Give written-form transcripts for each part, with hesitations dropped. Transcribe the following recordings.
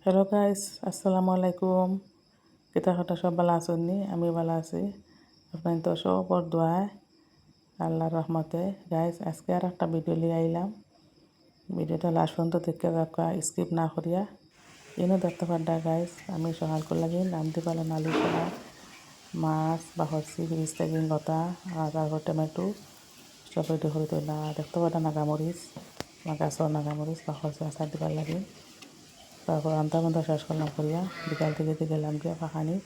Hello guys, আসসালামু আলাইকুম। কিতা কথা সব ভালো আছেন নি? আমি ভালো আছি। আপনার তো সবর দোয়ায় আল্লাহর রহমতে। গাইস, আজকে আর একটা ভিডিও লিয়ে আইলাম। ভিডিওটা লাস্ট পর্যন্ত দেখে রাখা, স্কিপ না করিয়া। ইনো দেখতে পাড্ডা গাইস, আমি সকাল করে লাগি নামতে পারলাম আলু করা মাছ বা হরসি ফ্রিজ থেকে লতা আর তারপর টমেটো সব রেডি করে দিলাম। দেখতে পাড্ডা নাগামরিচ বা গাছর নাগামরিচ বা হরসি আচার দিবার লাগে। তারপর রান্না শেষ করলাম করিয়া বিকাল থেকে গেলাম গিয়া পাখানি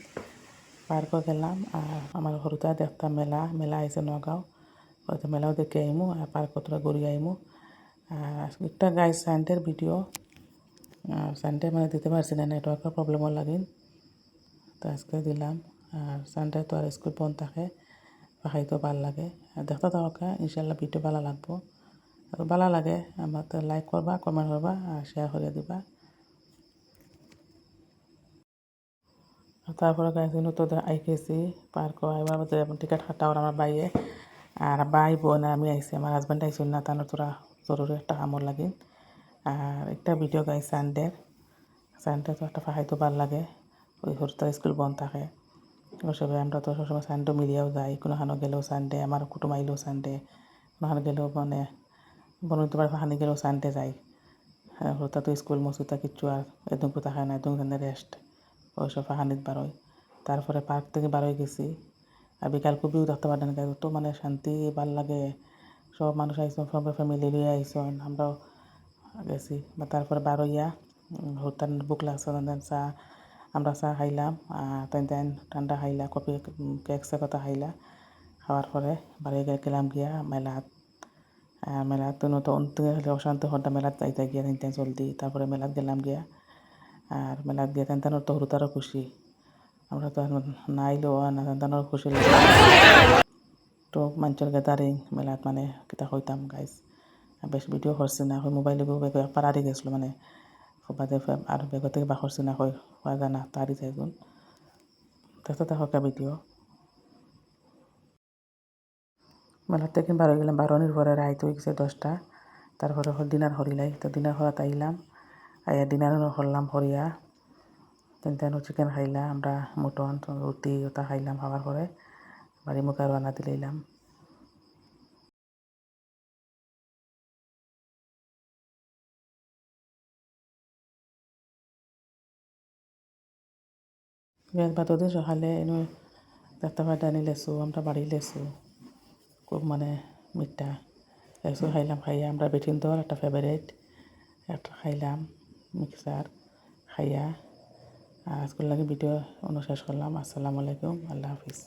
পার্কও গেলাম। আর আমার হরুতা দেখতাম মেলা আইসে নগাঁও, হয়তো মেলাও দেখে আইমু আর পার্কও তোরা ঘুরিয়ে আইমু। আর একটা গাইজ সানডের ভিডিও সানডে মানে দিতে পারছি না, নেটওয়ার্কের প্রবলেমও লাগিন, তো আজকে দিলাম। আর সানডে তো আর স্কুল বন্ধ থাকে, পাখাইতেও ভাল লাগে। আর দেখতে থাকা ইনশাল্লাহ ভিডিও ভালো লাগবো। ভালো লাগে আমার তো লাইক করবা, কমেন্ট করবা আর শেয়ার করে দিবা। তারপরে গাইছিলো তো আইকেছি পার্ক আইবার মধ্যে টিকিট কাটা ওর আমার বাইয়ে আর বাই বোন আমি আইসি, আমার হাজব্যান্ড আইসুন না, তার তোরা জরুরি একটা কামড় লাগিন। আর একটা ভিডিও গাই সানডে তো একটা ফাঁকাইতো ভাল লাগে, ওই হরতার স্কুল বন্ধ থাকে। সবাই আমরা তো সবসময় সানডে মিলিয়েও যাই, কোনোখানো গেলেও সানডে, আমার কুটুম আইলেও সানডে, কোনোখানে গেলেও মানে বন্ধু তোমার ফাঁকানি গেলেও সানডে যাই। হরতা তো স্কুল মসুতা কিচ্ছু আর এদম কোথা খায় না, এদম রেস্ট ওইসব ফাঁকানিত বারোয়। তারপরে পার্ক থেকে বারোয় গেছি আর বিকাল খুবই দেখতে পারেন তো মানে শান্তি ভাল লাগে। সব মানুষ আইসন, সব ফ্যামিলি লিয়ে আইসন, আমরাও গেছি। বা তারপরে বারোইয়া হোতান বুক লাগছে, চা আমরা চা খাইলাম আর তেন ঠান্ডা খাইলা, কফি কেক কথা খাইলা। খাওয়ার পরে বাড়ি গেলাম গিয়া মেলাত। মেলাত নতুন অশান্ত হড্ডা মেলাত যাইতে গিয়া তিনটা জলদি, তারপরে মেলাত গেলাম গিয়া। আর মেলাত গিয়া তেন তো হরুতারও খুশি, আমরা তো নাইলেও না তেনও খুশি লাগে। তো মানুষের গ্যাদারিং মেলাত মানে কিতা হইতাম গাইজ, বেশ ভিডিও করছি না, হয় মোবাইলে পাড়ারি গেছিলো মানে বাদে আর বেগর থেকে বা করছি না, হয় জানা তারি যাইগুন দেখতে থাকা ভিডিও। মেলার থেকে বারো গেলাম, বারোনির পরে রাইত হয়ে গেছে 10টা। তারপরে ডিনার হরিলাই, তো ডিনার হওয়াত আইলাম, আইয়া ডিনার করলাম হরিয়া। তেন চিকেন খাইলাম আমরা, মটন রুটি ওটা খাইলাম। খাওয়ার পরে বাড়ি মুখে রান্না দিলাম। বাতদিন সকালে এনে দেখতে পাটা আনি লেসু, আমরা বাড়ি লেসু খুব মানে মিঠা লেসু খাইলাম। খাইয়া আমরা বেঠিন দর একটা ফেভারেট একটা খাইলাম মিক্সার খাইয়া। আর আজকের লাগে ভিডিও শেষ করলাম। আসসালামু আলাইকুম, আল্লাহ হাফিজ।